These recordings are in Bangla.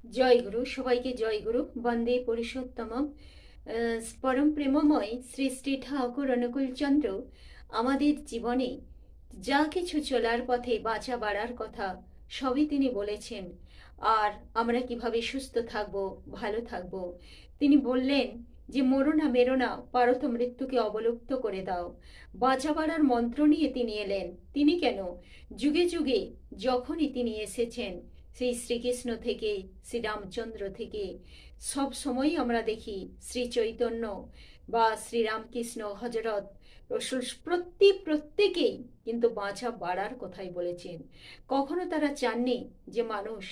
জয় গুরু, সবাইকে জয় গুরু। বন্দে পুরুষোত্তম পরম প্রেমময় শ্রী শ্রী ঠাকুর অনুকূল চন্দ্র আমাদের জীবনে যা কিছু চলার পথে বাঁচা বাড়ার কথা সবই তিনি বলেছেন। আর আমরা কিভাবে সুস্থ থাকব, ভালো থাকব, তিনি বললেন যে মরো না মেরো না, পারো তো মৃত্যুকে অবলুপ্ত করে দাও। বাঁচা বাড়ার মন্ত্র নিয়ে তিনি এলেন। তিনি কেন, যুগে যুগে যখনই তিনি এসেছেন, সেই শ্রীকৃষ্ণ থেকে, শ্রীরামচন্দ্র থেকে, সব সময়ই আমরা দেখি শ্রী চৈতন্য বা শ্রীরামকৃষ্ণ, হজরত রসুল প্রত্যেকেই কিন্তু বাঁচা বাড়ার কথাই বলেছেন। কখনো তারা চাননি যে মানুষ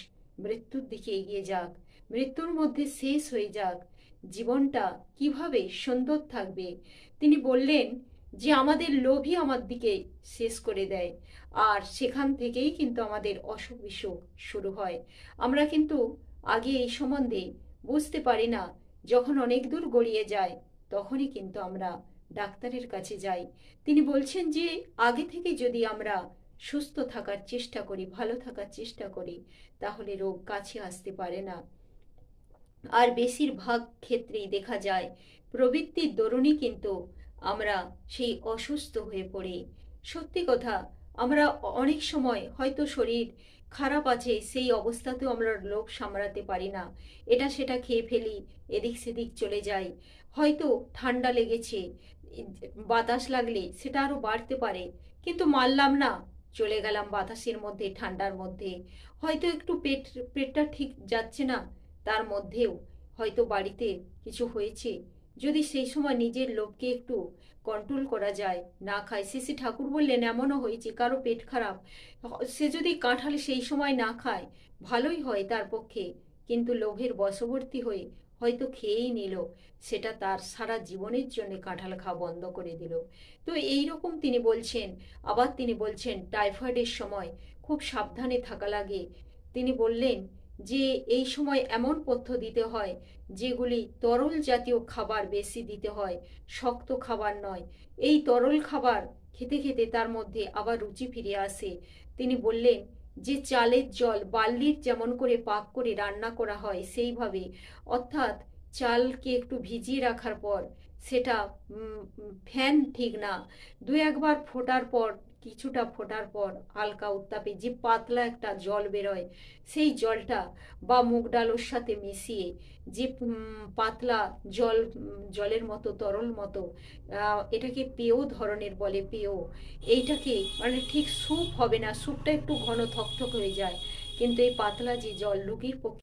মৃত্যুর দিকে এগিয়ে যাক, মৃত্যুর মধ্যে শেষ হয়ে যাক, জীবনটা কিভাবে সুন্দর থাকবে। তিনি বললেন যে আমাদের লোভই আমার দিকে শেষ করে দেয়, আর সেখান থেকেই কিন্তু আমাদের অসুখ বিসুখ শুরু হয়। আমরা কিন্তু আগে এই সম্বন্ধে বুঝতে পারি না। যখন অনেক দূর গড়িয়ে যায় তখনই কিন্তু আমরা ডাক্তারের কাছে যাই। তিনি বলছেন যে আগে থেকে যদি আমরা সুস্থ থাকার চেষ্টা করি, ভালো থাকার চেষ্টা করি, তাহলে রোগ কাছে আসতে পারে না। আর বেশিরভাগ ক্ষেত্রেই দেখা যায় প্রবৃত্তির দরুনই কিন্তু আমরা সেই অসুস্থ হয়ে পড়ি। সত্যি কথা, আমরা অনেক সময় হয়তো শরীর খারাপ আছে, সেই অবস্থাতেও আমরা লোভ সামলাতে পারি না, এটা সেটা খেয়ে ফেলি, এদিক সেদিক চলে যাই। হয়তো ঠান্ডা লেগেছে, বাতাস লাগলে সেটা আরো বাড়তে পারে, কিন্তু মানলাম না, চলে গেলাম বাতাসের মধ্যে, ঠান্ডার মধ্যে। হয়তো একটু পেটটা ঠিক যাচ্ছে না, তার মধ্যেও হয়তো বাড়িতে কিছু হয়েছে, যদি সেই সময় নিজের লোভকে একটু কন্ট্রোল করা যায়, না খায়। শ্রী ঠাকুর বললেন এমনও হয়েছে কারো পেট খারাপ, সে যদি কাঁঠাল সেই সময় না খায় ভালোই হয় তার পক্ষে, কিন্তু লোভের বশবর্তী হয়ে হয়তো খেয়েই নিল, সেটা তার সারা জীবনের জন্য কাঁঠাল খাওয়া বন্ধ করে দিল। তো এই রকম তিনি বলছেন। আবার তিনি বলছেন টাইফয়েডের সময় খুব সাবধানে থাকা লাগে। তিনি বললেন যে এই সময় এমন পথ্য দিতে হয় যেগুলি তরল জাতীয় খাবার বেশি দিতে হয়, শক্ত খাবার নয়। এই তরল খাবার খেতে খেতে তার মধ্যে আবার রুচি ফিরে আসে। তিনি বললেন যে চালের জল বার্লির যেমন করে পাক করে রান্না করা হয় সেইভাবে, অর্থাৎ চালকে একটু ভিজিয়ে রাখার পর সেটা ফ্যান ঠিক না, দু একবার ফোটার পর, কিছুটা ফোটার পর হালকা উত্তাপে যে পাতলা একটা জল বেরোয়, সেই জলটা বা মুগ ডালের সাথে মিশিয়ে যে পাতলা জল, জলের মতো তরল মতো, এটাকে পেয় ধরনের বলে, পেয়। এইটাকে মানে ঠিক স্যুপ হবে না, স্যুপটা একটু ঘন থকথক হয়ে যায়, কিন্তু এই পাতলা যে জল রোগীর পক্ষে